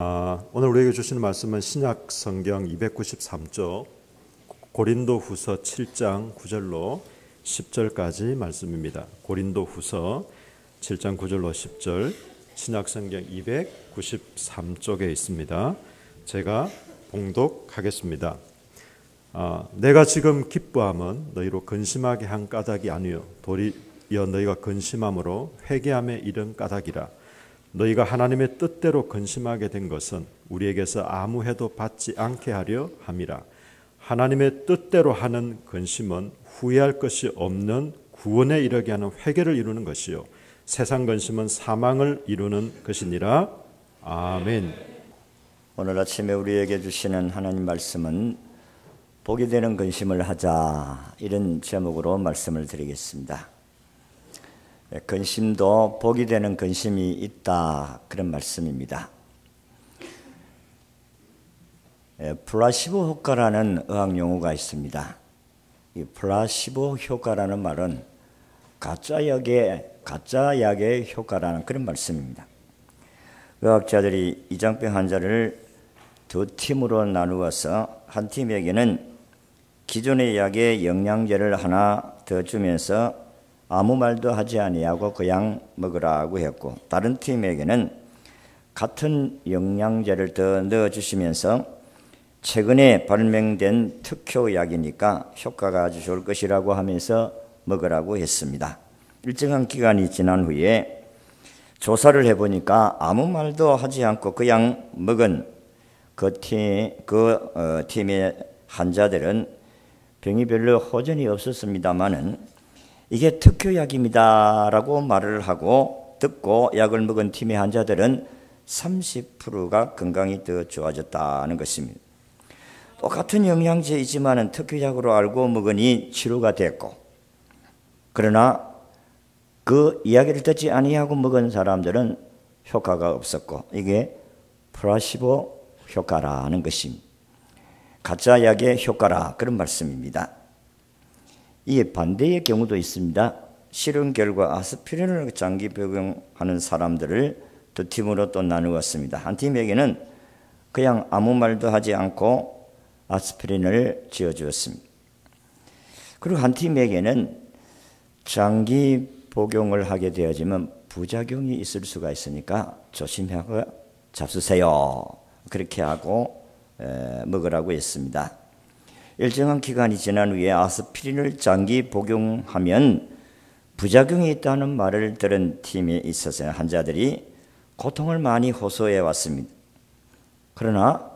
오늘 우리에게 주시는 말씀은 신약 성경 293쪽 고린도 후서 7장 9절로 10절까지 말씀입니다. 고린도 후서 7장 9절로 10절 신약 성경 293쪽에 있습니다. 제가 봉독하겠습니다. 내가 지금 기뻐함은 너희로 근심하게 한 까닭이 아니요 도리어 너희가 근심함으로 회개함에 이른 까닭이라. 너희가 하나님의 뜻대로 근심하게 된 것은 우리에게서 아무 해도 받지 않게 하려 함이라. 하나님의 뜻대로 하는 근심은 후회할 것이 없는 구원에 이르게 하는 회개를 이루는 것이요 세상 근심은 사망을 이루는 것이니라. 아멘. 오늘 아침에 우리에게 주시는 하나님 말씀은 복이 되는 근심을 하자, 이런 제목으로 말씀을 드리겠습니다. 근심도 복이 되는 근심이 있다, 그런 말씀입니다. 플라시보 효과라는 의학 용어가 있습니다. 이 플라시보 효과라는 말은 가짜 약의 효과라는 그런 말씀입니다. 의학자들이 이장병 환자를 두 팀으로 나누어서 한 팀에게는 기존의 약에 영양제를 하나 더 주면서 아무 말도 하지 아니하고 그 약 먹으라고 했고, 다른 팀에게는 같은 영양제를 더 넣어주시면서 최근에 발명된 특효약이니까 효과가 아주 좋을 것이라고 하면서 먹으라고 했습니다. 일정한 기간이 지난 후에 조사를 해보니까 아무 말도 하지 않고 그 약 먹은 팀의 환자들은 병이 별로 호전이 없었습니다마는 이게 특효약입니다라고 말을 하고 듣고 약을 먹은 팀의 환자들은 30%가 건강이 더 좋아졌다는 것입니다. 똑같은 영양제이지만 특효약으로 알고 먹으니 치료가 됐고, 그러나 그 이야기를 듣지 아니하고 먹은 사람들은 효과가 없었고, 이게 플라시보 효과라는 것입니다. 가짜 약의 효과라, 그런 말씀입니다. 이에 반대의 경우도 있습니다. 실험 결과 아스피린을 장기 복용하는 사람들을 두 팀으로 또 나누었습니다. 한 팀에게는 그냥 아무 말도 하지 않고 아스피린을 지어주었습니다. 그리고 한 팀에게는 장기 복용을 하게 되어지면 부작용이 있을 수가 있으니까 조심하고 잡수세요, 그렇게 하고 먹으라고 했습니다. 일정한 기간이 지난 후에 아스피린을 장기 복용하면 부작용이 있다는 말을 들은 팀에 있어서 환자들이 고통을 많이 호소해 왔습니다. 그러나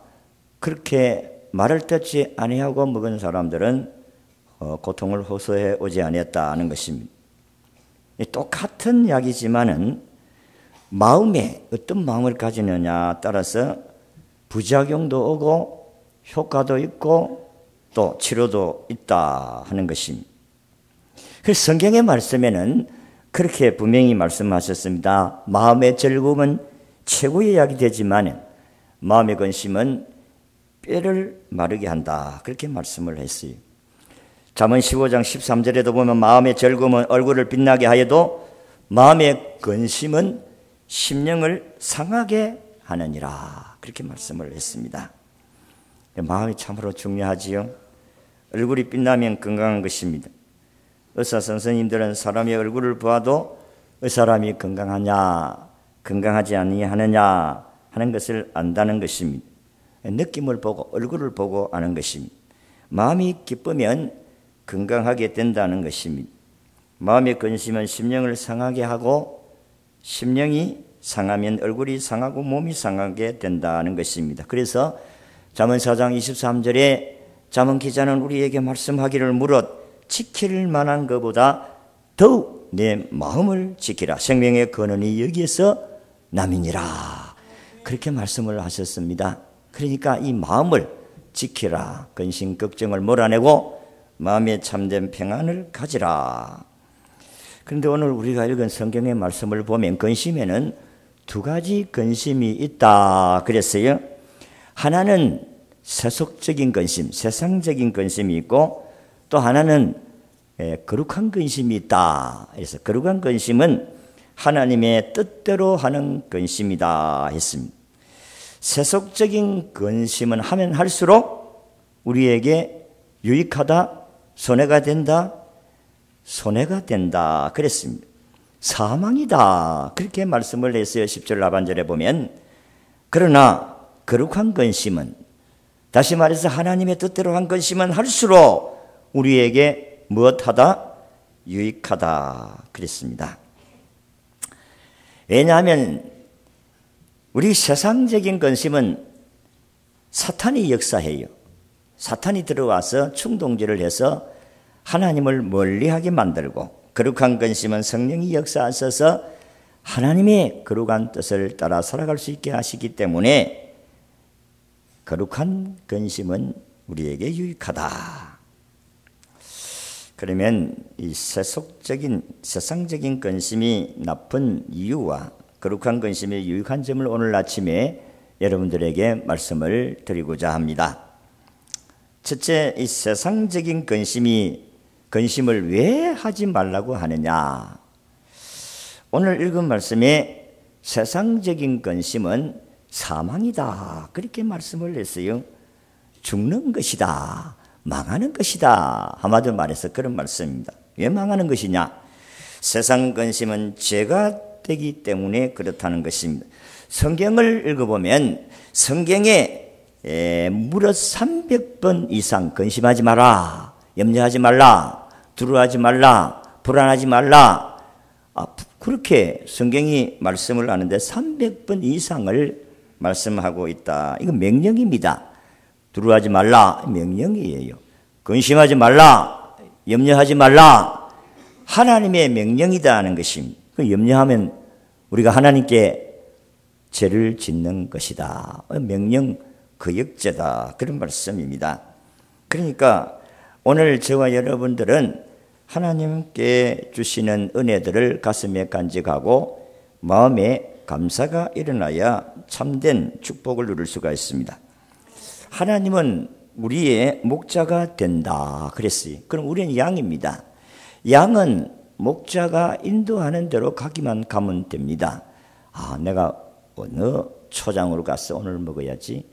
그렇게 말을 듣지 아니하고 먹은 사람들은 고통을 호소해 오지 않았다는 것입니다. 똑같은 약이지만은 마음에 어떤 마음을 가지느냐 따라서 부작용도 오고 효과도 있고 또 치료도 있다 하는 것입니다. 그래서 성경의 말씀에는 그렇게 분명히 말씀하셨습니다. 마음의 즐거움은 최고의 약이 되지만 마음의 근심은 뼈를 마르게 한다, 그렇게 말씀을 했어요. 잠언 15장 13절에도 보면 마음의 즐거움은 얼굴을 빛나게 하여도 마음의 근심은 심령을 상하게 하느니라, 그렇게 말씀을 했습니다. 마음이 참으로 중요하지요. 얼굴이 빛나면 건강한 것입니다. 의사 선생님들은 사람의 얼굴을 보아도 이 사람이 건강하냐 건강하지 아니하느냐 하는 것을 안다는 것입니다. 느낌을 보고 얼굴을 보고 아는 것입니다. 마음이 기쁘면 건강하게 된다는 것입니다. 마음의 근심은 심령을 상하게 하고 심령이 상하면 얼굴이 상하고 몸이 상하게 된다는 것입니다. 그래서 잠언 4장 23절에 잠언 기자는 우리에게 말씀하기를 무릇 지킬 만한 것보다 더욱 내 마음을 지키라. 생명의 근원이 여기에서 남이니라. 그렇게 말씀을 하셨습니다. 그러니까 이 마음을 지키라. 근심 걱정을 몰아내고 마음에 참된 평안을 가지라. 그런데 오늘 우리가 읽은 성경의 말씀을 보면 근심에는 두 가지 근심이 있다 그랬어요. 하나는 세속적인 근심, 세상적인 근심이 있고 또 하나는 거룩한 근심이 있다. 그래서 거룩한 근심은 하나님의 뜻대로 하는 근심이다 했습니다. 세속적인 근심은 하면 할수록 우리에게 유익하다, 손해가 된다, 손해가 된다 그랬습니다. 사망이다 그렇게 말씀을 했어요. 10절 하반절에 보면. 그러나 거룩한 근심은, 다시 말해서 하나님의 뜻대로 한 근심은 할수록 우리에게 무엇하다? 유익하다 그랬습니다. 왜냐하면 우리 세상적인 근심은 사탄이 역사해요. 사탄이 들어와서 충동질을 해서 하나님을 멀리하게 만들고, 거룩한 근심은 성령이 역사하셔서 하나님의 거룩한 뜻을 따라 살아갈 수 있게 하시기 때문에 거룩한 근심은 우리에게 유익하다. 그러면 이 세상적인 근심이 나쁜 이유와 거룩한 근심의 유익한 점을 오늘 아침에 여러분들에게 말씀을 드리고자 합니다. 첫째, 이 세상적인 근심을 왜 하지 말라고 하느냐? 오늘 읽은 말씀에 세상적인 근심은 사망이다 그렇게 말씀을 했어요. 죽는 것이다, 망하는 것이다, 한마디로 말해서 그런 말씀입니다. 왜 망하는 것이냐? 세상 근심은 죄가 되기 때문에 그렇다는 것입니다. 성경을 읽어보면 성경에 무려 300번 이상 근심하지 마라, 염려하지 말라, 두려워하지 말라, 불안하지 말라, 그렇게 성경이 말씀을 하는데 300번 이상을 말씀하고 있다. 이건 명령입니다. 두려워하지 말라, 명령이에요. 근심하지 말라, 염려하지 말라, 하나님의 명령이다 하는 것입니다. 염려하면 우리가 하나님께 죄를 짓는 것이다. 명령 거역죄다. 그런 말씀입니다. 그러니까 오늘 저와 여러분들은 하나님께 주시는 은혜들을 가슴에 간직하고 마음에 감사가 일어나야 참된 축복을 누릴 수가 있습니다. 하나님은 우리의 목자가 된다 그랬어요. 그럼 우리는 양입니다. 양은 목자가 인도하는 대로 가기만 가면 됩니다. 내가 어느 초장으로 가서 오늘 먹어야지.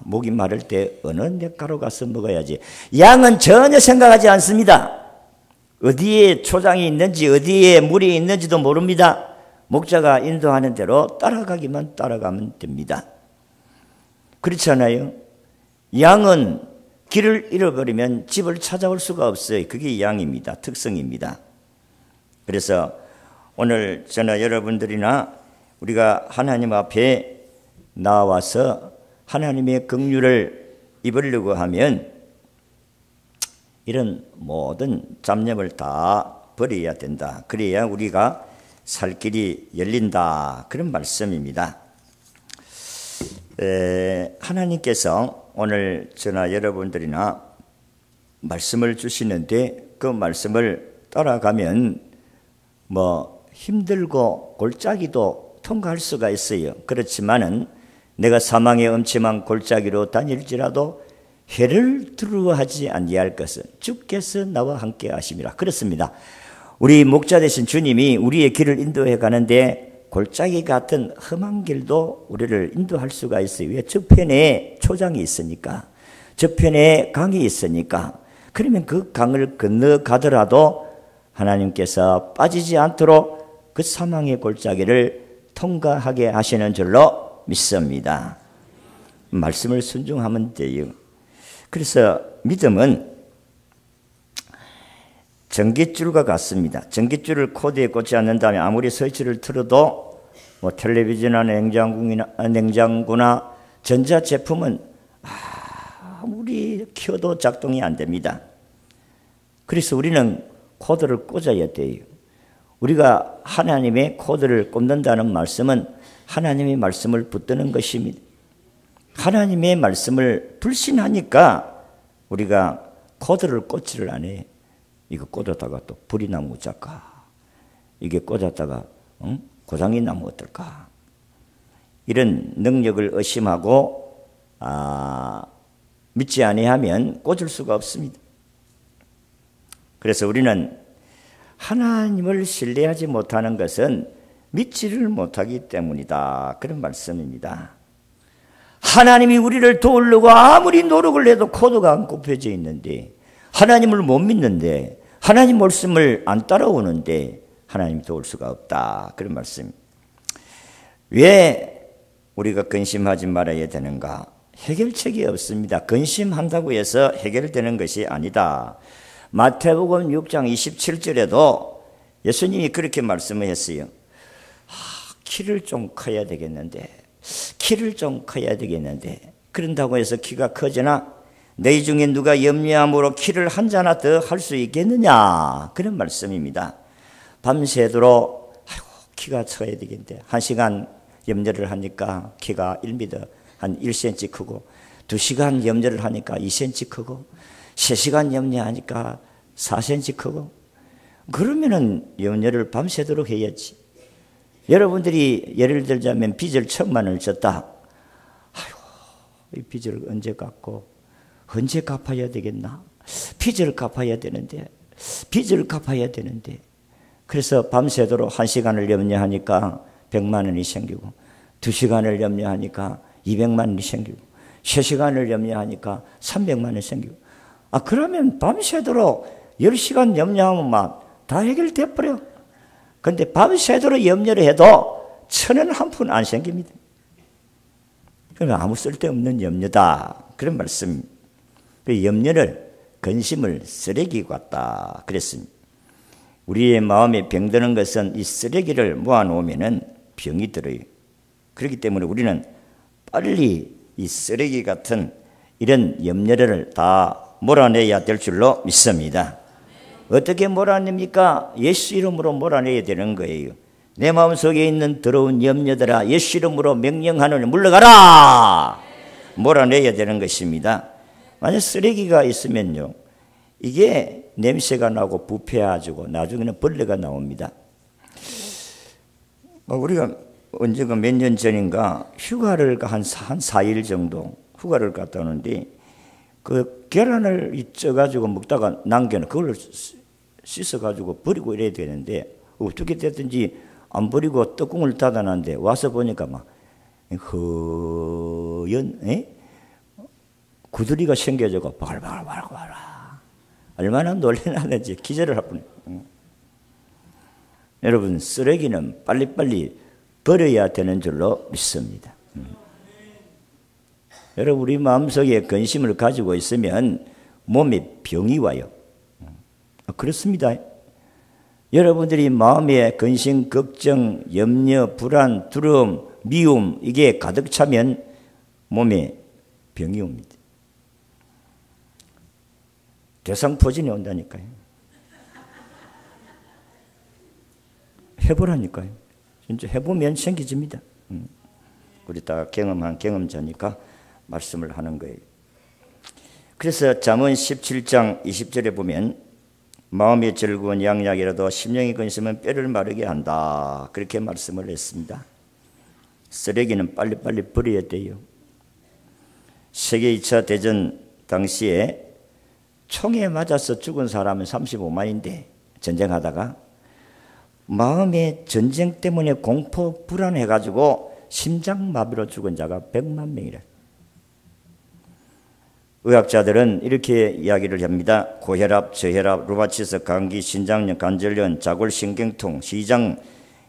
목이 마를 때 어느 냇가로 가서 먹어야지. 양은 전혀 생각하지 않습니다. 어디에 초장이 있는지 어디에 물이 있는지도 모릅니다. 목자가 인도하는 대로 따라가면 됩니다. 그렇잖아요. 양은 길을 잃어버리면 집을 찾아올 수가 없어요. 그게 양입니다. 특성입니다. 그래서 오늘 저나 여러분들이나 우리가 하나님 앞에 나와서 하나님의 긍휼을 입으려고 하면 이런 모든 잡념을 다 버려야 된다. 그래야 우리가 살 길이 열린다. 그런 말씀입니다. 하나님께서 오늘 저나 여러분들이나 말씀을 주시는데 그 말씀을 따라가면 힘들고 골짜기도 통과할 수가 있어요. 그렇지만은 내가 사망의 음침한 골짜기로 다닐지라도 해를 두려워하지 아니할 것은 주께서 나와 함께 하심이라. 그렇습니다. 우리 목자 되신 주님이 우리의 길을 인도해 가는데 골짜기 같은 험한 길도 우리를 인도할 수가 있어요. 왜? 저편에 초장이 있으니까, 저편에 강이 있으니까. 그러면 그 강을 건너가더라도 하나님께서 빠지지 않도록 그 사망의 골짜기를 통과하게 하시는 줄로 믿습니다. 말씀을 순종하면 돼요. 그래서 믿음은 전깃줄과 같습니다. 전깃줄을 코드에 꽂지 않는다면 아무리 스위치를 틀어도 텔레비전이나 냉장고나 전자제품은 아무리 켜도 작동이 안 됩니다. 그래서 우리는 코드를 꽂아야 돼요. 우리가 하나님의 코드를 꽂는다는 말씀은 하나님의 말씀을 붙드는 것입니다. 하나님의 말씀을 불신하니까 우리가 코드를 꽂지를 안 해. 이거 꽂았다가 또 불이 나면 어쩔까? 이게 꽂았다가 고장이 나면 어떨까? 이런 능력을 의심하고 믿지 아니하면 꽂을 수가 없습니다. 그래서 우리는 하나님을 신뢰하지 못하는 것은 믿지를 못하기 때문이다. 그런 말씀입니다. 하나님이 우리를 도우려고 아무리 노력을 해도 코드가 안 꼽혀져 있는데, 하나님을 못 믿는데, 하나님 말씀을 안 따라오는데 하나님 도울 수가 없다. 그런 말씀. 왜 우리가 근심하지 말아야 되는가? 해결책이 없습니다. 근심한다고 해서 해결되는 것이 아니다. 마태복음 6장 27절에도 예수님이 그렇게 말씀을 했어요. 키를 좀 커야 되겠는데, 키를 좀 커야 되겠는데, 그런다고 해서 키가 커지나 너희 중에 누가 염려함으로 키를 한 자나 더 할 수 있겠느냐? 그런 말씀입니다. 밤새도록 아이고 키가 커야 되겠는데, 1시간 염려를 하니까 키가 1m 한 1cm 크고, 2시간 염려를 하니까 2cm 크고, 3시간 염려하니까 4cm 크고, 그러면은 염려를 밤새도록 해야지. 여러분들이 예를 들자면 빚을 1,000만 원을 졌다. 아이고, 이 빚을 언제 갚고 언제 갚아야 되겠나? 빚을 갚아야 되는데, 빚을 갚아야 되는데. 그래서 밤새도록 1시간을 염려하니까 100만 원이 생기고, 2시간을 염려하니까 200만 원이 생기고, 3시간을 염려하니까 300만 원이 생기고. 그러면 밤새도록 10시간 염려하면 막 다 해결돼 버려. 근데 밤새도록 염려를 해도 1,000원 한 푼 안 생깁니다. 그러면 아무 쓸데없는 염려다. 그런 말씀. 그 염려를, 근심을 쓰레기 같다 그랬습니다. 우리의 마음에 병드는 것은 이 쓰레기를 모아놓으면 병이 들어요. 그렇기 때문에 우리는 빨리 이 쓰레기 같은 이런 염려를 다 몰아내야 될 줄로 믿습니다. 어떻게 몰아냅니까? 예수 이름으로 몰아내야 되는 거예요. 내 마음속에 있는 더러운 염려들아, 예수 이름으로 명령하노니 물러가라! 몰아내야 되는 것입니다. 만약 쓰레기가 있으면요, 이게 냄새가 나고 부패해가지고 나중에는 벌레가 나옵니다. 우리가 언제가 몇 년 전인가 휴가를 한 4일 정도 휴가를 갔다 오는데, 그 계란을 쪄가지고 먹다가 남겨놓은 그걸 씻어가지고 버리고 이래야 되는데, 어떻게 됐든지 안 버리고 뚜껑을 닫아놨는데 와서 보니까 막 허연 구더리가 생겨져가 바글바글 얼마나 놀래나는지 기절을 할 뻔해요. 여러분, 쓰레기는 빨리빨리 버려야 되는 줄로 믿습니다. 여러분, 우리 마음속에 근심을 가지고 있으면 몸에 병이 와요. 그렇습니다. 여러분들이 마음에 근심, 걱정, 염려, 불안, 두려움, 미움 이게 가득 차면 몸에 병이 옵니다. 대상포진이 온다니까요. 해보라니까요. 진짜 해보면 생기집니다. 우리 다 경험한 경험자니까 말씀을 하는 거예요. 그래서 잠언 17장 20절에 보면 마음이 즐거운 양약이라도 심령이 근심은 뼈를 마르게 한다. 그렇게 말씀을 했습니다. 쓰레기는 빨리빨리 버려야 돼요. 세계 2차 대전 당시에 총에 맞아서 죽은 사람은 35만인데 전쟁하다가 마음의 전쟁 때문에 공포 불안해가지고 심장마비로 죽은 자가 100만 명이라. 의학자들은 이렇게 이야기를 합니다. 고혈압, 저혈압, 루마티스, 감기, 신장염, 관절염, 자골신경통, 시장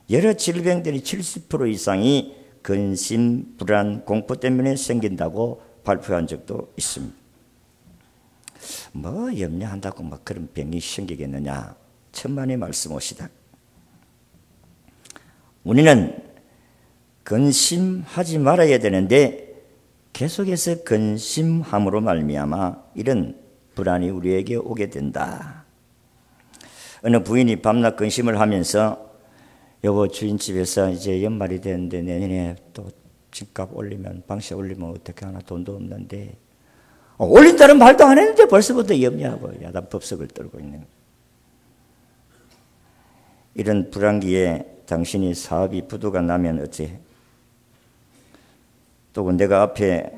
여러 질병들이 70% 이상이 근심, 불안, 공포 때문에 생긴다고 발표한 적도 있습니다. 뭐 염려한다고 막 그런 병이 생기겠느냐? 천만의 말씀 오시다. 우리는 근심하지 말아야 되는데 계속해서 근심함으로 말미암아 이런 불안이 우리에게 오게 된다. 어느 부인이 밤낮 근심을 하면서 여보, 주인집에서 이제 연말이 되는데 내년에 또 집값 올리면, 방세 올리면 어떻게 하나, 돈도 없는데 올린다는 말도 안 했는데 벌써부터 염려하고 야단 법석을 떨고 있는 거예요. 이런 불안기에 당신이 사업이 부도가 나면 어째? 또 내가 앞에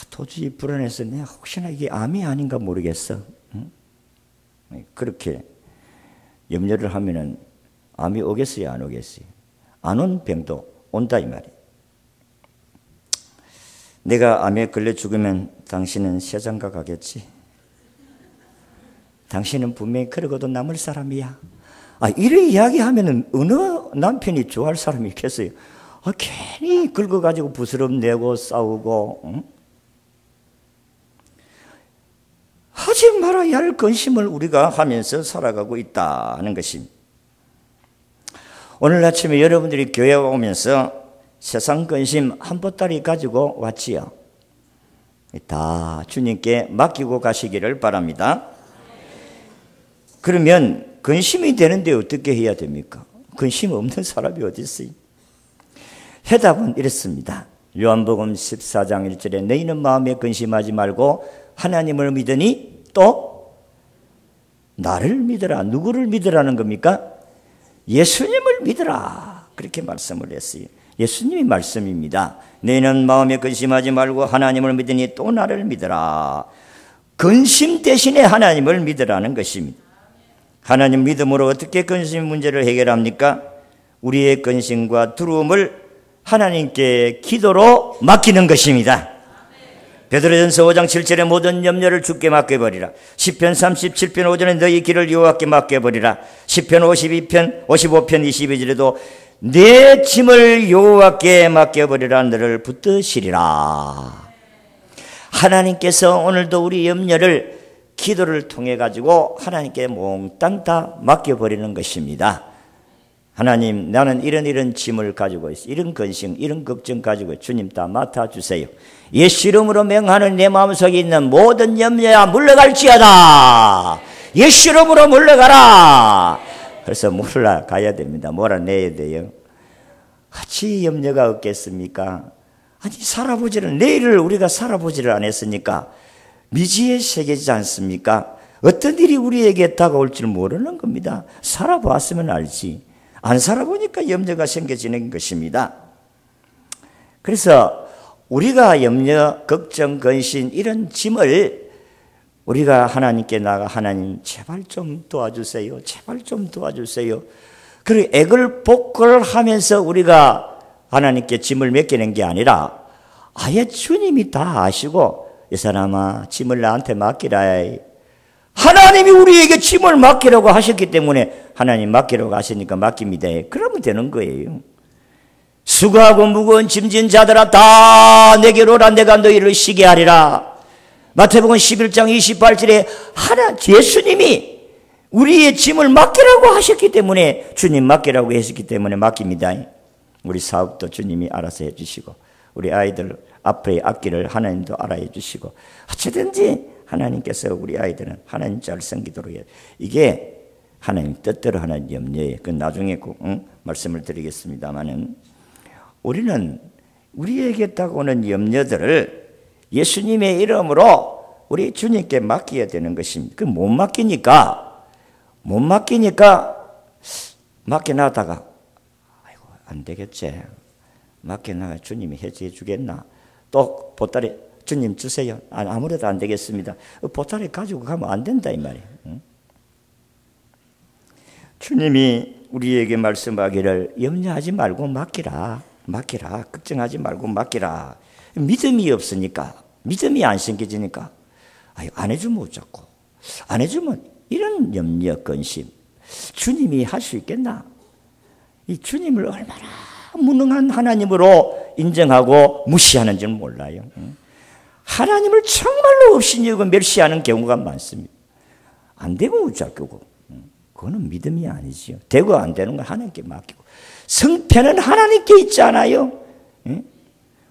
도저히 불안해서 내가 혹시나 이게 암이 아닌가 모르겠어. 응? 그렇게 염려를 하면은 암이 오겠어요, 안 오겠어요? 안 온 병도 온다 이 말이에요. 내가 암에 걸려 죽으면 당신은 세상가 가겠지. 당신은 분명히 그러고도 남을 사람이야. 이런 이야기하면은 어느 남편이 좋아할 사람이 있겠어요? 괜히 긁어가지고 부스럼 내고 싸우고, 응? 하지 말아야 할 근심을 우리가 하면서 살아가고 있다는 것입니다. 오늘 아침에 여러분들이 교회에 오면서 세상 근심 한 보따리 가지고 왔지요. 다 주님께 맡기고 가시기를 바랍니다. 그러면 근심이 되는데 어떻게 해야 됩니까? 근심 없는 사람이 어디 있어요? 해답은 이렇습니다. 요한복음 14장 1절에 너희는 마음에 근심하지 말고 하나님을 믿으니 또 나를 믿으라. 누구를 믿으라는 겁니까? 예수님을 믿으라. 그렇게 말씀을 했어요. 예수님이 말씀입니다. 너희는 마음에 근심하지 말고 하나님을 믿으니 또 나를 믿으라. 근심 대신에 하나님을 믿으라는 것입니다. 하나님 믿음으로 어떻게 근심 문제를 해결합니까? 우리의 근심과 두려움을 하나님께 기도로 맡기는 것입니다. 베드로전서 5장 7절에 모든 염려를 주께 맡겨버리라. 시편 37편 5절에 너희 길을 여호와께 맡겨버리라. 시편 55편 22절에도 내 짐을 여호와께 맡겨버리라. 너를 붙드시리라. 하나님께서 오늘도 우리 염려를 기도를 통해 가지고 하나님께 몽땅 다 맡겨버리는 것입니다. 하나님, 나는 이런 짐을 가지고 있어. 이런 근심, 이런 걱정 가지고 있어. 주님 다 맡아주세요. 예수 이름으로 명하는 내 마음속에 있는 모든 염려야 물러갈지어다. 예수 이름으로 물러가라. 그래서 물러가야 됩니다. 몰아내야 돼요. 같이 염려가 없겠습니까? 살아보지를, 내일을 우리가 살아보지를 않았으니까 미지의 세계지 않습니까? 어떤 일이 우리에게 다가올지를 모르는 겁니다. 살아봤으면 알지. 안 살아보니까 염려가 생겨지는 것입니다. 그래서 우리가 염려, 걱정, 근심 이런 짐을 우리가 하나님께 나가 하나님 제발 좀 도와주세요. 제발 좀 도와주세요. 그리고 애걸복걸 하면서 우리가 하나님께 짐을 맡기는 게 아니라 아예 주님이 다 아시고 이 사람아 짐을 나한테 맡기라. 하나님이 우리에게 짐을 맡기라고 하셨기 때문에 하나님 맡기라고 하시니까 맡깁니다. 그러면 되는 거예요. 수고하고 무거운 짐진 자들아 다 내게로 오라. 내가 너희를 쉬게 하리라. 마태복음 11장 28절에 예수님이 우리의 짐을 맡기라고 하셨기 때문에 주님 맡기라고 하셨기 때문에 맡깁니다. 우리 사업도 주님이 알아서 해주시고 우리 아이들 앞으로의 앞길을 하나님도 알아해 주시고 어찌든지 하나님께서 우리 아이들은 하나님 잘 섬기도록 해요. 이게 하나님 뜻대로 하는 염려예요. 그건 나중에 꼭 말씀을 드리겠습니다만은 우리는 우리에게 다가오는 염려들을 예수님의 이름으로 우리 주님께 맡겨야 되는 것입니다. 그 못 맡기니까 맡겨놔다가 아이고 안 되겠지. 맡겨놔 주님이 해지해 주겠나. 또 보따리 주님 주세요. 아무래도 안 되겠습니다. 보따리 가지고 가면 안 된다 이 말이에요. 주님이 우리에게 말씀하기를 염려하지 말고 맡기라. 걱정하지 말고 맡기라. 믿음이 없으니까, 믿음이 안 생겨지니까 안 해주면 어쩌고, 안 해주면 이런 염려, 근심 주님이 할 수 있겠나? 이 주님을 얼마나 무능한 하나님으로 인정하고 무시하는지는 몰라요. 하나님을 정말로 업신여기고 멸시하는 경우가 많습니다. 안 되면 어쩌고, 그거는 믿음이 아니지요. 되고 안 되는 건 하나님께 맡기고. 성패는 하나님께 있지 않아요?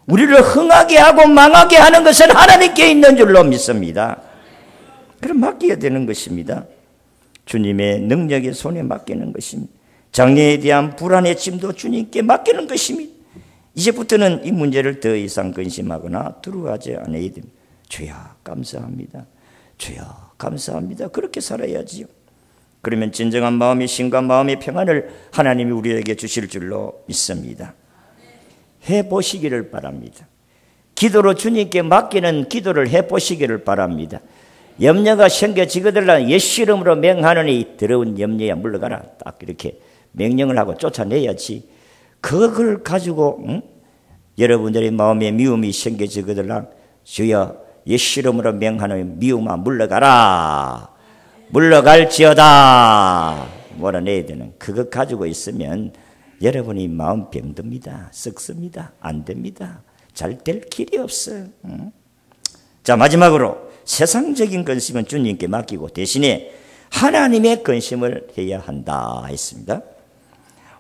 우리를 흥하게 하고 망하게 하는 것은 하나님께 있는 줄로 믿습니다. 그럼 맡겨야 되는 것입니다. 주님의 능력의 손에 맡기는 것입니다. 장래에 대한 불안의 짐도 주님께 맡기는 것입니다. 이제부터는 이 문제를 더 이상 근심하거나 두려워하지 않아야 됩니다. 주여 감사합니다. 주여 감사합니다. 그렇게 살아야지요. 그러면 진정한 마음의 신과 마음의 평안을 하나님이 우리에게 주실 줄로 믿습니다. 해보시기를 바랍니다. 기도로 주님께 맡기는 기도를 해보시기를 바랍니다. 염려가 생겨지거들라 예수 이름으로 명하노니 더러운 염려야 물러가라. 딱 이렇게 명령을 하고 쫓아내야지. 그걸 가지고 여러분들의 마음에 미움이 생겨지거들랑 주여 예수 이름으로 명하는 미움아 물러가라. 물러갈지어다. 몰아내야 되는 그것 가지고 있으면 여러분이 마음 병듭니다. 썩습니다. 안 됩니다. 잘 될 길이 없어요. 자, 마지막으로 세상적인 근심은 주님께 맡기고 대신에 하나님의 근심을 해야 한다 했습니다.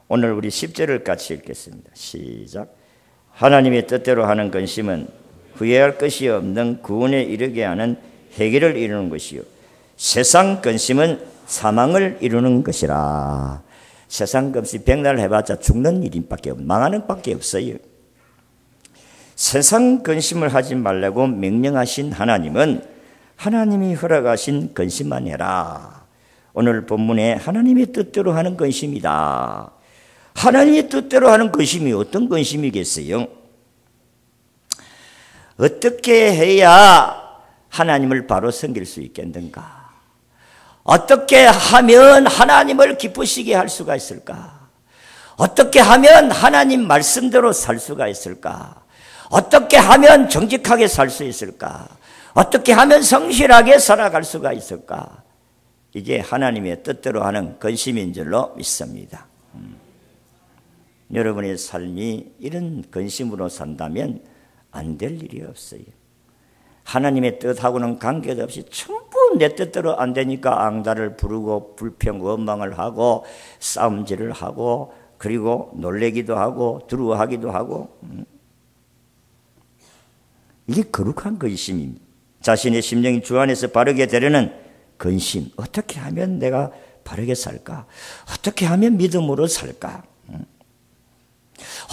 오늘 우리 10절을 같이 읽겠습니다. 시작. 하나님의 뜻대로 하는 근심은 후회할 것이 없는 구원에 이르게 하는 해결을 이루는 것이요 세상 근심은 사망을 이루는 것이라. 세상 근심 백날 해봤자 죽는 일인밖에 없어요. 망하는 밖에 없어요. 세상 근심을 하지 말라고 명령하신 하나님은 하나님이 허락하신 근심만 해라. 오늘 본문에 하나님의 뜻대로 하는 근심이다. 하나님의 뜻대로 하는 근심이 어떤 근심이겠어요? 어떻게 해야 하나님을 바로 섬길 수 있겠는가? 어떻게 하면 하나님을 기쁘시게 할 수가 있을까? 어떻게 하면 하나님 말씀대로 살 수가 있을까? 어떻게 하면 정직하게 살 수 있을까? 어떻게 하면 성실하게 살아갈 수가 있을까? 이게 하나님의 뜻대로 하는 근심인 줄로 믿습니다. 여러분의 삶이 이런 근심으로 산다면 안 될 일이 없어요. 하나님의 뜻하고는 관계도 없이 전부 내 뜻대로 안 되니까 앙달을 부르고 불평 원망을 하고 싸움질을 하고 그리고 놀래기도 하고 두려워하기도 하고 이게 거룩한 근심입니다. 자신의 심령이 주 안에서 바르게 되려는 근심. 어떻게 하면 내가 바르게 살까? 어떻게 하면 믿음으로 살까?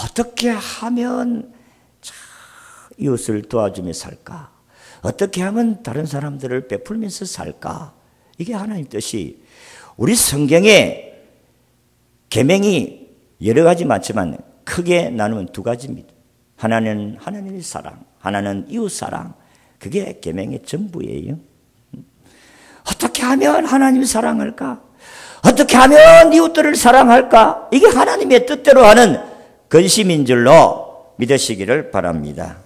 어떻게 하면 이웃을 도와주며 살까? 어떻게 하면 다른 사람들을 베풀면서 살까? 이게 하나님 뜻이. 우리 성경에 계명이 여러 가지 많지만 크게 나누면 두 가지입니다. 하나는 하나님의 사랑, 하나는 이웃 사랑. 그게 계명의 전부예요. 어떻게 하면 하나님을 사랑할까? 어떻게 하면 이웃들을 사랑할까? 이게 하나님의 뜻대로 하는 근심인 줄로 믿으시기를 바랍니다.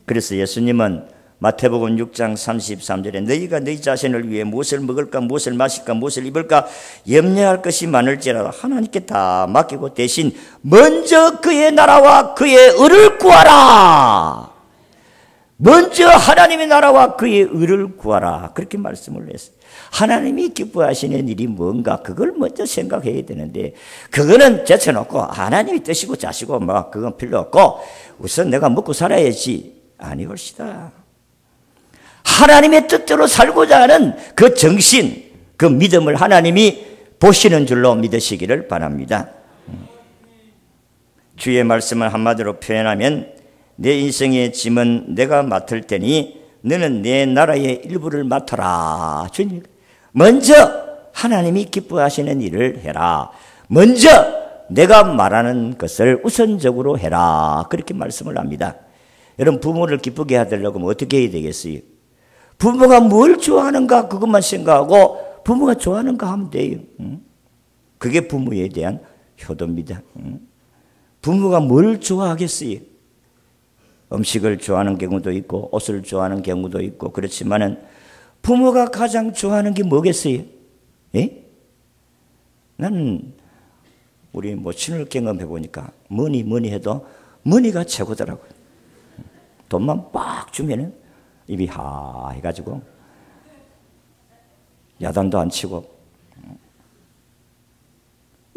그래서 예수님은 마태복음 6장 33절에 너희가 너희 자신을 위해 무엇을 먹을까 무엇을 마실까 무엇을 입을까 염려할 것이 많을지라도 하나님께 다 맡기고 대신 먼저 그의 나라와 그의 의를 구하라. 먼저 하나님의 나라와 그의 의를 구하라. 그렇게 말씀을 했어요. 하나님이 기뻐하시는 일이 뭔가 그걸 먼저 생각해야 되는데 그거는 제쳐놓고 하나님이 뜻이고 자시고 뭐 그건 필요 없고 우선 내가 먹고 살아야지. 아니올시다. 하나님의 뜻대로 살고자 하는 그 정신, 그 믿음을 하나님이 보시는 줄로 믿으시기를 바랍니다. 주의 말씀을 한마디로 표현하면 내 인생의 짐은 내가 맡을 테니 너는 내 나라의 일부를 맡아라. 주님, 먼저 하나님이 기뻐하시는 일을 해라. 먼저 내가 말하는 것을 우선적으로 해라. 그렇게 말씀을 합니다. 여러분 부모를 기쁘게 하려고 어떻게 해야 되겠어요? 부모가 뭘 좋아하는가 그것만 생각하고 부모가 좋아하는가 하면 돼요. 그게 부모에 대한 효도입니다. 부모가 뭘 좋아하겠어요? 음식을 좋아하는 경우도 있고 옷을 좋아하는 경우도 있고 그렇지만은 부모가 가장 좋아하는 게 뭐겠어요? 예? 나는 우리 모친을 경험해 보니까 뭐니 해도 머니가 최고더라고요. 돈만 빡 주면은 입이 하 해가지고 야단도 안 치고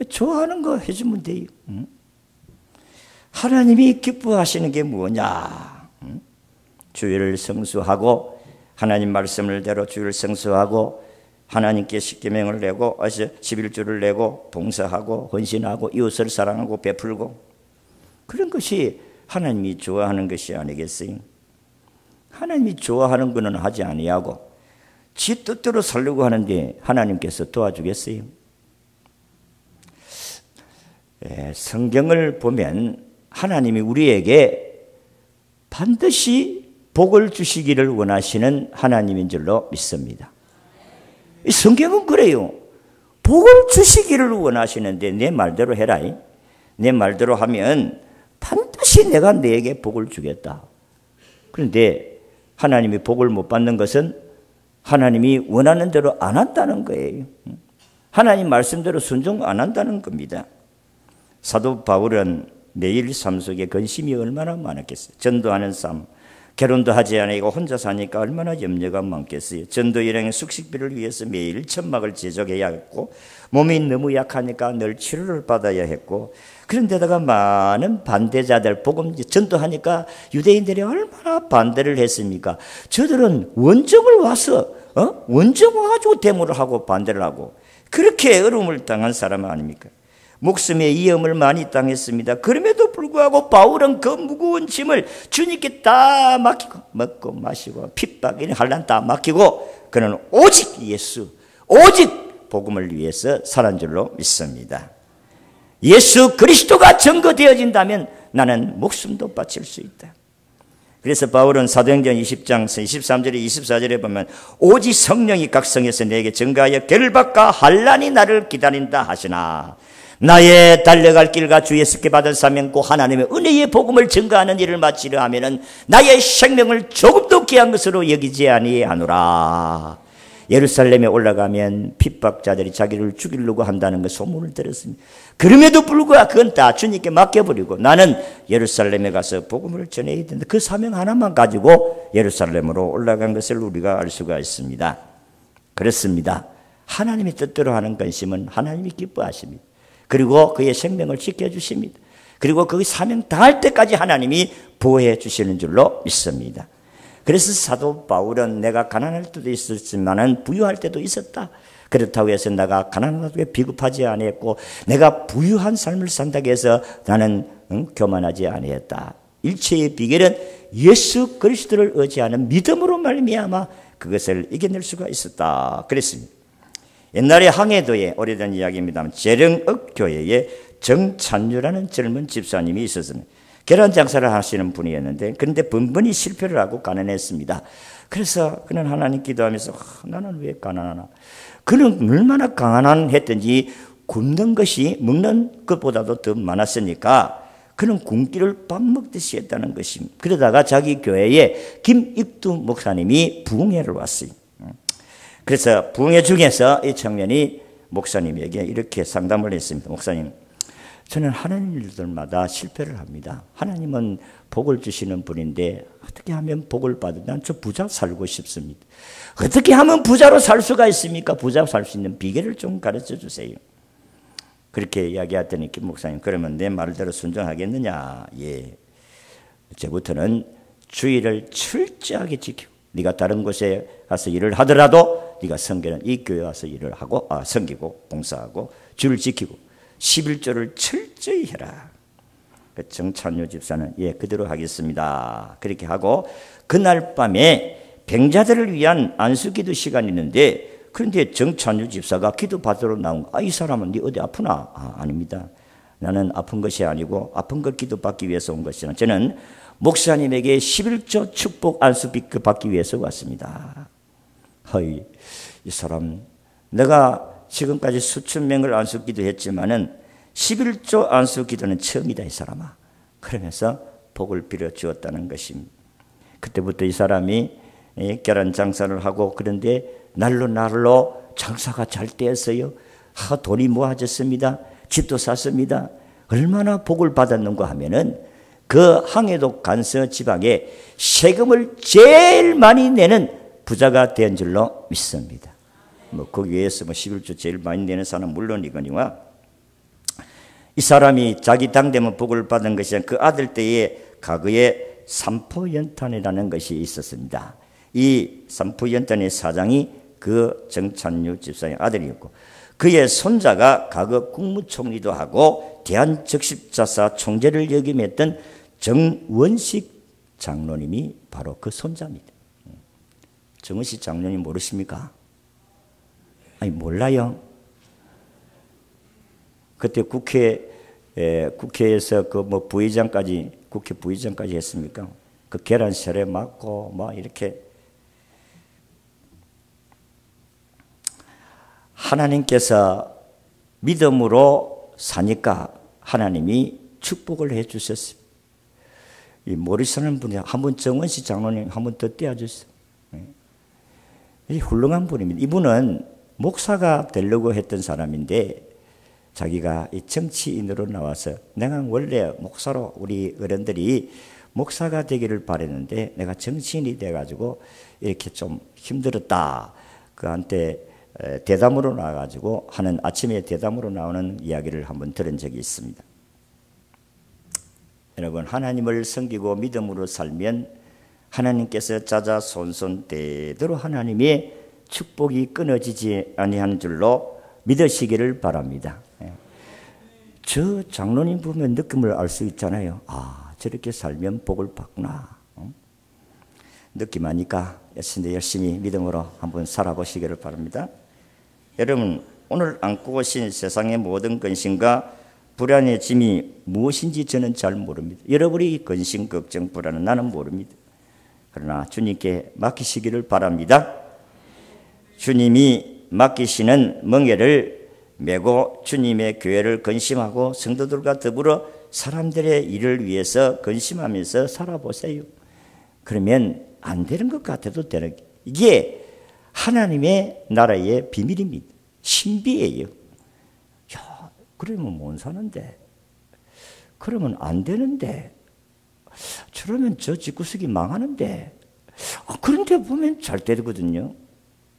좋아하는 거 해주면 돼요. 하나님이 기뻐하시는 게 뭐냐? 주일을 성수하고 하나님 말씀을 대로 주일을 성수하고 하나님께 십계명을 내고 11조를 내고 봉사하고 헌신하고 이웃을 사랑하고 베풀고 그런 것이 하나님이 좋아하는 것이 아니겠어요? 하나님이 좋아하는 것은 하지 아니하고 지 뜻대로 살려고 하는데 하나님께서 도와주겠어요? 성경을 보면 하나님이 우리에게 반드시 복을 주시기를 원하시는 하나님인 줄로 믿습니다. 이 성경은 그래요. 복을 주시기를 원하시는데 내 말대로 해라. 내 말대로 하면 반드시 반드시 내가 너에게 복을 주겠다. 그런데 하나님이 복을 못 받는 것은 하나님이 원하는 대로 안 한다는 거예요. 하나님 말씀대로 순종 안 한다는 겁니다. 사도 바울은 매일 삶 속에 근심이 얼마나 많았겠어요. 전도하는 삶, 결혼도 하지 않고 혼자 사니까 얼마나 염려가 많겠어요. 전도 일행의 숙식비를 위해서 매일 천막을 제작해야 했고, 몸이 너무 약하니까 늘 치료를 받아야 했고, 그런데다가 많은 반대자들, 복음 전도하니까 유대인들이 얼마나 반대를 했습니까? 저들은 원정을 와서 원정 와가지고 데모를 하고 반대를 하고, 그렇게 어려움을 당한 사람 아닙니까? 목숨의 위험을 많이 당했습니다. 그럼에도 불구하고 바울은 그 무거운 짐을 주님께 다 맡기고, 먹고 마시고 핍박 이런 환난 다 맡기고, 그는 오직 예수, 오직 복음을 위해서 살은 줄로 믿습니다. 예수 그리스도가 증거되어진다면 나는 목숨도 바칠 수 있다. 그래서 바울은 사도행전 20장 23절에 24절에 보면 오직 성령이 각 성에서 내게 증거하여 결박과 환난이 나를 기다린다 하시나, 나의 달려갈 길과 주 예수께 받은 사명 곧 하나님의 은혜의 복음을 증거하는 일을 마치려 하면은 나의 생명을 조금도 귀한 것으로 여기지 아니하노라. 예루살렘에 올라가면 핍박자들이 자기를 죽이려고 한다는 그 소문을 들었습니다. 그럼에도 불구하고 그건 다 주님께 맡겨버리고 나는 예루살렘에 가서 복음을 전해야 된다. 그 사명 하나만 가지고 예루살렘으로 올라간 것을 우리가 알 수가 있습니다. 그렇습니다. 하나님의 뜻대로 하는 근심은 하나님이 기뻐하십니다. 그리고 그의 생명을 지켜주십니다. 그리고 그 사명 다할 때까지 하나님이 보호해 주시는 줄로 믿습니다. 그래서 사도 바울은 내가 가난할 때도 있었지만 부유할 때도 있었다. 그렇다고 해서 내가 가난하게 비겁하지 아니했고 내가 부유한 삶을 산다고 해서 나는 교만하지 아니했다. 일체의 비결은 예수 그리스도를 의지하는 믿음으로 말미암아 그것을 이겨낼 수가 있었다. 그랬습니다. 옛날에 항해도에 오래된 이야기입니다만 재령읍 교회에 정찬유라는 젊은 집사님이 있었습니다. 계란 장사를 하시는 분이었는데 그런데 번번이 실패를 하고 가난했습니다. 그래서 그는 하나님 기도하면서 나는 왜 가난하나. 그는 얼마나 가난했던지 굶는 것이 먹는 것보다도 더 많았으니까 그는 굶기를 밥 먹듯이 했다는 것입니다. 그러다가 자기 교회에 김익두 목사님이 부흥회를 왔어요. 그래서 부흥회 중에서 이 청년이 목사님에게 이렇게 상담을 했습니다. 목사님, 저는 하나님 일들마다 실패를 합니다. 하나님은 복을 주시는 분인데 어떻게 하면 복을 받으면 난 저 부자 살고 싶습니다. 어떻게 하면 부자로 살 수가 있습니까? 부자 살 수 있는 비결을 좀 가르쳐 주세요. 그렇게 이야기했더니 김 목사님, 그러면 내 말대로 순종하겠느냐? 예. 이제부터는 주의를 철저하게 지키고 네가 다른 곳에 가서 일을 하더라도 네가 성교는 이 교회 와서 일을 하고 섬기고 봉사하고 주를 지키고 11조를 철저히 해라. 그 정찬유 집사는 예 그대로 하겠습니다. 그렇게 하고 그날 밤에 병자들을 위한 안수기도 시간이 있는데 그런데 정찬유 집사가 기도 받으러 나온 이 사람은 네 어디 아프나? 아닙니다. 나는 아픈 것이 아니고 아픈 걸 기도받기 위해서 온 것이나 저는 목사님에게 11조 축복 안수비 받기 위해서 왔습니다. 허이 이 사람 내가 지금까지 수천 명을 안수 기도했지만은 11조 안수 기도는 처음이다 이 사람아. 그러면서 복을 빌어 주었다는 것입니다. 그때부터 이 사람이 계란 장사를 하고 그런데 날로 장사가 잘 되었어요. 돈이 모아졌습니다. 집도 샀습니다. 얼마나 복을 받았는가 하면은 그 항해도 간서 지방에 세금을 제일 많이 내는 부자가 된 줄로 믿습니다. 그 위에서 11조 제일 많이 내는 사람은 물론이거니와 이 사람이 자기 당대면 복을 받은 것이 그 아들 때에 과거에 삼포연탄이라는 것이 있었습니다. 이 삼포연탄의 사장이 그 정찬유 집사의 아들이었고 그의 손자가 과거 국무총리도 하고 대한적십자사 총재를 역임했던 정원식 장로님이 바로 그 손자입니다. 정원식 장로님 모르십니까? 아니 몰라요. 그때 국회에서 그 뭐 부의장까지 국회 부의장까지 했습니까? 그 계란 세례 맞고 뭐 이렇게 하나님께서 믿음으로 사니까 하나님이 축복을 해 주셨습니다. 이 모르시는 분이 한번 정원식 장로님 한번 더 떼어주세요. 이 훌륭한 분입니다. 이분은 목사가 되려고 했던 사람인데 자기가 이 정치인으로 나와서 내가 원래 목사로 우리 어른들이 목사가 되기를 바랬는데 내가 정치인이 돼가지고 이렇게 좀 힘들었다. 그한테 대담으로 나와가지고 하는 아침에 대담으로 나오는 이야기를 한번 들은 적이 있습니다. 여러분 하나님을 섬기고 믿음으로 살면 하나님께서 자자손손 때대로 하나님의 축복이 끊어지지 아니하는 줄로 믿으시기를 바랍니다. 저 장로님 보면 느낌을 알 수 있잖아요. 아 저렇게 살면 복을 받구나. 느낌 아니까 열심히 믿음으로 한번 살아보시기를 바랍니다. 여러분 오늘 안고 오신 세상의 모든 근심과 불안의 짐이 무엇인지 저는 잘 모릅니다. 여러분의 근심, 걱정, 불안은 나는 모릅니다. 그러나 주님께 맡기시기를 바랍니다. 주님이 맡기시는 멍에를 메고 주님의 교회를 근심하고 성도들과 더불어 사람들의 일을 위해서 근심하면서 살아보세요. 그러면 안 되는 것 같아도 되는 게 이게 하나님의 나라의 비밀입니다. 신비예요. 야, 그러면 못 사는데, 그러면 안 되는데, 저러면 저 집구석이 망하는데, 그런데 보면 잘 되거든요.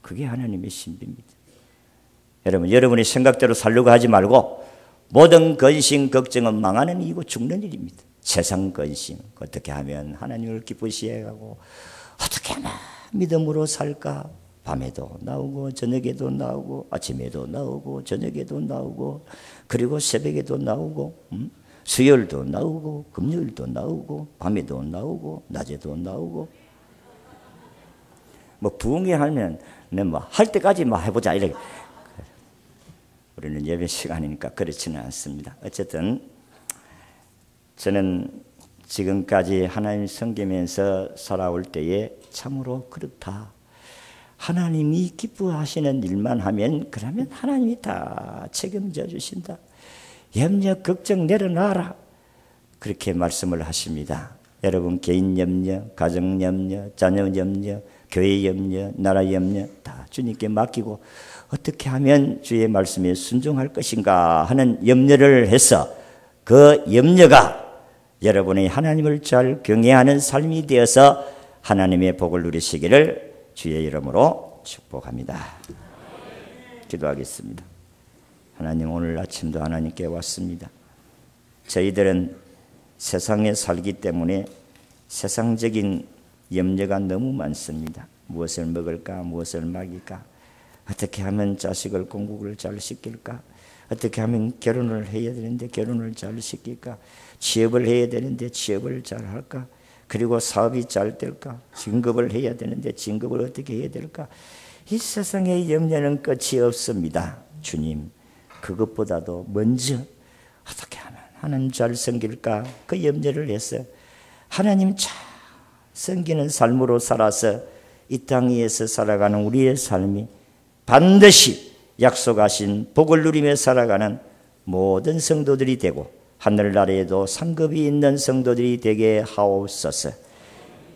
그게 하나님의 신비입니다. 여러분, 여러분의 생각대로 살려고 하지 말고 모든 근심, 걱정은 망하는 이고 죽는 일입니다. 세상 근심, 어떻게 하면 하나님을 기쁘시게 하고 어떻게 하면 믿음으로 살까? 밤에도 나오고 저녁에도 나오고 아침에도 나오고 저녁에도 나오고 그리고 새벽에도 나오고 수요일도 나오고 금요일도 나오고 밤에도 나오고 낮에도 나오고 뭐 부흥회 하면 뭐 할 때까지 뭐 해보자 이렇게. 우리는 예배 시간이니까 그렇지는 않습니다. 어쨌든 저는 지금까지 하나님 섬기면서 살아올 때에 참으로 그렇다. 하나님이 기뻐하시는 일만 하면 그러면 하나님이 다 책임져 주신다. 염려 걱정 내려놔라. 그렇게 말씀을 하십니다. 여러분 개인 염려, 가정 염려, 자녀 염려, 교회 염려, 나라 염려 다 주님께 맡기고 어떻게 하면 주의 말씀에 순종할 것인가 하는 염려를 해서 그 염려가 여러분이 하나님을 잘 경외하는 삶이 되어서 하나님의 복을 누리시기를 주의 이름으로 축복합니다. 기도하겠습니다. 하나님 오늘 아침도 하나님께 왔습니다. 저희들은 세상에 살기 때문에 세상적인 염려가 너무 많습니다. 무엇을 먹을까? 무엇을 먹일까? 어떻게 하면 자식을 공부를 잘 시킬까? 어떻게 하면 결혼을 해야 되는데 결혼을 잘 시킬까? 취업을 해야 되는데 취업을 잘 할까? 그리고 사업이 잘 될까? 진급을 해야 되는데 진급을 어떻게 해야 될까? 이 세상의 염려는 끝이 없습니다. 주님, 그것보다도 먼저 어떻게 하면 하나님 잘 섬길까? 그 염려를 해서 하나님 잘 섬기는 삶으로 살아서 이 땅 위에서 살아가는 우리의 삶이 반드시 약속하신 복을 누리며 살아가는 모든 성도들이 되고 하늘나라에도 상급이 있는 성도들이 되게 하옵소서.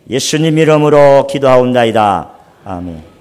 예수님 이름으로 기도하옵나이다. 아멘.